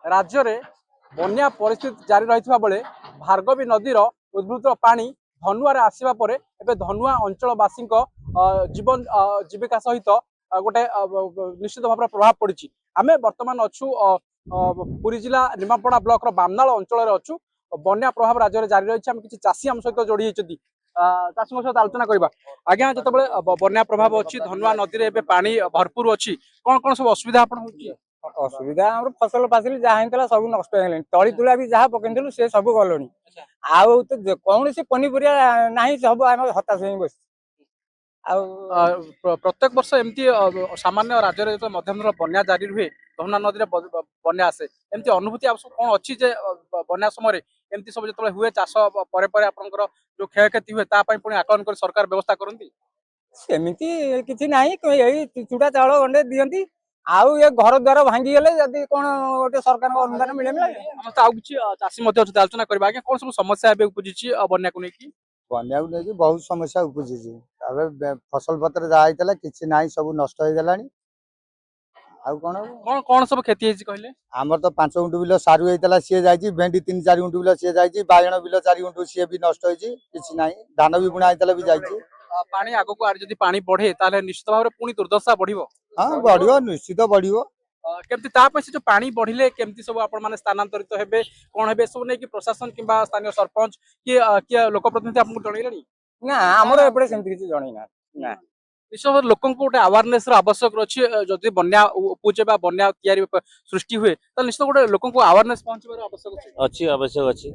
राज्य में बन्या परिस्थिति जारी रही बेले भार्गवी नदीर उद्भूत पानी धनुआ आसवा पर एवं धनुआ अंचलवासी जीवन जीविका सहित गोटे निश्चित भाव प्रभाव पड़ी। आम बर्तमान अच्छु पुरी जिला निमापड़ा ब्लॉक बामनाल अंचल अच्छु बन्या प्रभाव राज्य में जारी रही। आम किसी चाषी आम सहित जोड़ी होती चाषी सहित आलोचना करवा। आज्ञा जो बन्या प्रभाव अच्छी धनुआ नदी में पानी भरपूर अच्छी कौन कौन सब असुविधा आप असुविधा आम फसल फासिल जहाँ होता सब नष्ट है तली तुला भी जहाँ पकड़ से सब गलनी आउ तो कौन सी पनीपरिया ना सब आम हताश हो बस। प्रत्येक वर्ष एमती सामान्य राज्य में जो मध्यम बन्या जारी रुहे धनुआ नदी में बन्या आसे एमती अनुभूति आप कौन अच्छी जे बन्या समय एमती सब जो हुए चाष पर आपंकर जो क्षयक्षति हुए पुणी आकलन कर सरकार व्यवस्था करती सेमती किसी ना यही चूड़ा चाउल गंडे दिखती आउ ये घर द्वार भांगी गले जदि कौन गोटे सरकार अनुदान मिले किसी चाषी आलोचना करवा। आज्ञा कौन सब समस्या उपजी बन्या को लेकिन बन्या को लेकिन बहुत समस्या उपजी फसल पत्र जहाँ होता किसी ना सब नष्ट हो गलानी कौन कौन सब क्षति कहले आमर तो 5 गुंठ बिल सारू होता सी जाइए भेंडी 3-4 गुंठ बिल सी जाइए बाइगण बिल 4 गुंठ सी भी नष्ट होना धान भी बुणा होता भी जाइए पानी आगो जब पानी बढ़े ताले निश्चित भाव पुणी दुर्दशा बढ़ियो। हाँ बढ़ियो निश्चित बढ़ियो केमती से जो पानी बढ़िले केमती सब आपण माने स्थानांतरित हेबे कोन हेबे सब नै कि प्रशासन किबा स्थानीय सरपंच कि लोक प्रतिनिधि आपको जणैलेनी ना हमर एपटे सेमती किछि जणै ना निश्चय लोकों गोटे अवेयरनेस आवश्यक अच्छी जदि बन्या उपजे बन्या तैयारी सृष्टि हुए तो निश्चित गोटे लोकों अवेयरनेस पहुंचार आवश्यक अच्छी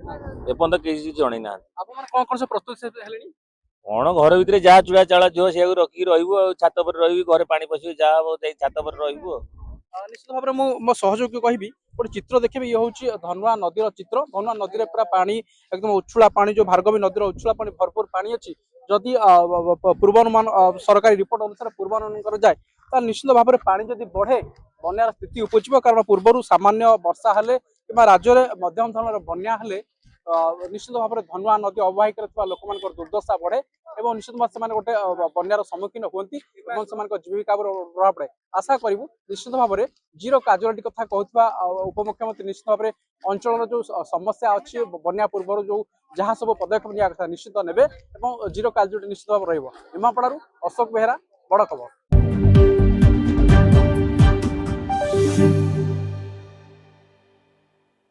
एपर्तन किसी जन ना कौन कौन सब प्रस्तुत कौन घर भितर जहाँ चूड़ा चाउल जो से रखिक छात पर घर पानी पशिब जहाँ छात पर निश्चित भाव में मो सहयोगी कहि गोटे चित्र देखिए ये हूँ धनुआ नदीर चित्र धनुआ नदी में पूरा पानी एकदम उछुला पानी जो भार्गवी नदीर उछुला पानी भरपूर पानी अच्छी जदि पूर्वानुमान सरकारी रिपोर्ट अनुसार पूर्वानुमान कर जाए तो निश्चित भाव में पानी जदि बढ़े बन्यार स्थिति उपजिव कारण पूर्वर सामान्य वर्षा हेले कि राज्य में मध्यम धरण बन्या हेले निश्चित भाव में धनुआ नदी अववाहिका लोक दुर्दशा बढ़े और निश्चित भाव से गोटे बन्यार सम्मुखीन होती जीविका प्रभाव पड़े। आशा करूँ निश्चित भाव में जीरो काजुआलिटी कथा कहूबा उपमुख्यमंत्री निश्चित भाव में अंचल जो समस्या अच्छी बन्या पूर्व जो जहाँ सब पदक्षेप निया निश्चित नेबे जीरो काजुआलिटी निश्चित भाव रहिबो। निमापड़ारू अशोक बेहेरा बड़ खबर।